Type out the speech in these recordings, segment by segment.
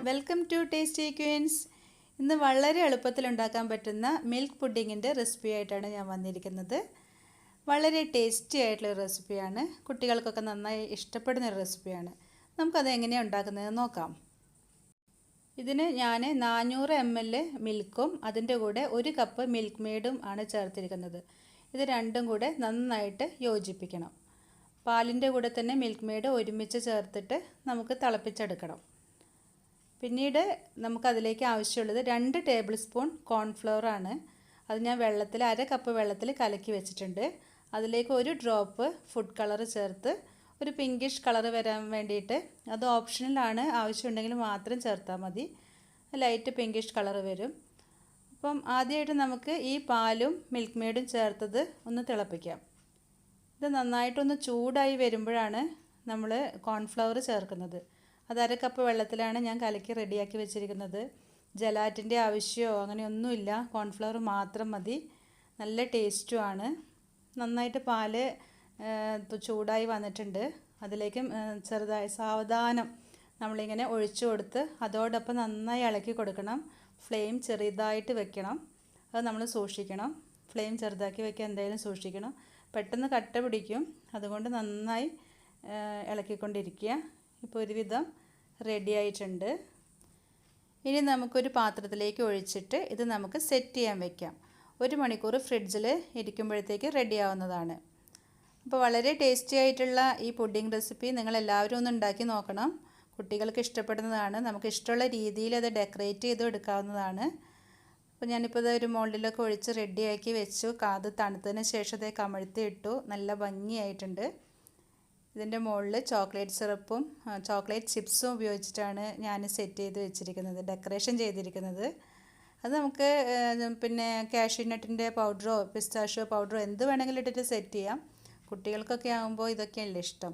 Welcome to tasty Queen's. ഇന്ന് വളരെ എളുപ്പത്തിൽ ഉണ്ടാക്കാൻ പറ്റുന്ന മിൽക്ക് പുഡിങ്ങിൻ്റെ റെസിപ്പി ആയിട്ടാണ് ഞാൻ വന്നിരിക്കുന്നത്. വളരെ ടേസ്റ്റി ആയിട്ടുള്ള റെസിപ്പിയാണ്, കുട്ടികൾക്കൊക്കെ നന്നായി ഇഷ്ടപ്പെടുന്ന ഒരു റെസിപ്പിയാണ്. നമുക്കത് എങ്ങനെയാണ് ഉണ്ടാക്കുന്നതെന്ന് നോക്കാം. ഇതിന് ഞാൻ 400 ml മിൽക്കും അതിൻ്റെ കൂടെ 1 കപ്പ് മിൽക്ക് മെയ്ഡും ആണ് ചേർത്തിരിക്കുന്നത്. ഇത് രണ്ടും കൂടെ നന്നായിട്ട് യോജിപ്പിക്കണം. പാലിൻ്റെ കൂടെ തന്നെ മിൽക്ക് മെയ്ഡ് ഒരുമിച്ച് ചേർത്തിട്ട് നമുക്ക് തിളപ്പിച്ചെടുക്കണം. പിന്നീട് നമുക്കതിലേക്ക് ആവശ്യമുള്ളത് 2 ടേബിൾ സ്പൂൺ കോൺഫ്ലവർ ആണ്. അത് ഞാൻ വെള്ളത്തിൽ 1/2 കപ്പ് വെള്ളത്തിൽ കലക്കി വെച്ചിട്ടുണ്ട്. അതിലേക്ക് 1 ഡ്രോപ്പ് ഫുഡ് കളർ ചേർത്ത് ഒരു പിങ്കിഷ് കളർ വരാൻ വേണ്ടിയിട്ട്, അത് ഓപ്ഷണലാണ്, ആവശ്യമുണ്ടെങ്കിൽ മാത്രം ചേർത്താൽ മതി. ലൈറ്റ് പിങ്കിഷ് കളർ വരും. അപ്പം ആദ്യമായിട്ട് നമുക്ക് ഈ പാലും മിൽക്ക് മെയ്ഡും ചേർത്തത് ഒന്ന് തിളപ്പിക്കാം. ഇത് നന്നായിട്ടൊന്ന് ചൂടായി വരുമ്പോഴാണ് നമ്മൾ കോൺഫ്ലവർ ചേർക്കുന്നത്. അത് 1/2 കപ്പ് വെള്ളത്തിലാണ് ഞാൻ കലക്കി റെഡിയാക്കി വെച്ചിരിക്കുന്നത്. ജലാറ്റിൻ്റെ ആവശ്യമോ അങ്ങനെയൊന്നുമില്ല, കോൺഫ്ലവർ മാത്രം മതി. നല്ല ടേസ്റ്റുമാണ്. നന്നായിട്ട് പാല് ചൂടായി വന്നിട്ടുണ്ട്. അതിലേക്ക് ചെറുതായി സാവധാനം നമ്മളിങ്ങനെ ഒഴിച്ചു കൊടുത്ത് അതോടൊപ്പം നന്നായി ഇളക്കി കൊടുക്കണം. ഫ്ലെയിം ചെറുതായിട്ട് വെക്കണം, അത് നമ്മൾ സൂക്ഷിക്കണം. ഫ്ലെയിം ചെറുതാക്കി വെക്കാൻ എന്തായാലും സൂക്ഷിക്കണം, പെട്ടെന്ന് കട്ട പിടിക്കും. അതുകൊണ്ട് നന്നായി ഇളക്കിക്കൊണ്ടിരിക്കുക. ഇപ്പോൾ ഒരുവിധം റെഡി ആയിട്ടുണ്ട്. ഇനി നമുക്കൊരു പാത്രത്തിലേക്ക് ഒഴിച്ചിട്ട് ഇത് നമുക്ക് സെറ്റ് ചെയ്യാൻ വെക്കാം. 1 മണിക്കൂർ ഫ്രിഡ്ജിൽ ഇരിക്കുമ്പോഴത്തേക്ക് റെഡി ആവുന്നതാണ്. അപ്പോൾ വളരെ ടേസ്റ്റി ആയിട്ടുള്ള ഈ പുഡിംഗ് റെസിപ്പി നിങ്ങളെല്ലാവരും ഒന്ന് ഉണ്ടാക്കി നോക്കണം. കുട്ടികൾക്ക് ഇഷ്ടപ്പെടുന്നതാണ്. നമുക്ക് ഇഷ്ടമുള്ള രീതിയിൽ അത് ഡെക്കറേറ്റ് ചെയ്ത് എടുക്കാവുന്നതാണ്. അപ്പോൾ ഞാനിപ്പോൾ ഇത് ഒരു മോൾഡിലൊക്കെ ഒഴിച്ച് റെഡിയാക്കി വെച്ചു. അത് തണുത്തതിന് ശേഷം ഇത് കമഴ്ത്തി ഇട്ടു. നല്ല ഭംഗിയായിട്ടുണ്ട്. ഇതിൻ്റെ മുകളിൽ ചോക്ലേറ്റ് സിറപ്പും ചോക്ലേറ്റ് ചിപ്സും ഉപയോഗിച്ചിട്ടാണ് ഞാൻ സെറ്റ് ചെയ്ത് വെച്ചിരിക്കുന്നത്, ഡെക്കറേഷൻ ചെയ്തിരിക്കുന്നത്. അത് നമുക്ക് പിന്നെ കാഷ്യൂ നട്ടിൻ്റെ പൗഡറോ പിസ്താഷ്യോ പൗഡറോ എന്ത് വേണമെങ്കിലും ഇട്ടിട്ട് സെറ്റ് ചെയ്യാം. കുട്ടികൾക്കൊക്കെ ആകുമ്പോൾ ഇതൊക്കെയല്ലേ ഇഷ്ടം.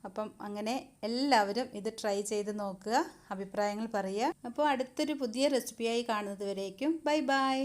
അപ്പം അങ്ങനെ എല്ലാവരും ഇത് ട്രൈ ചെയ്ത് നോക്കുക, അഭിപ്രായങ്ങൾ പറയുക. അപ്പോൾ അടുത്തൊരു പുതിയ റെസിപ്പിയായി കാണുന്നത് വരേക്കും ബൈ ബൈ.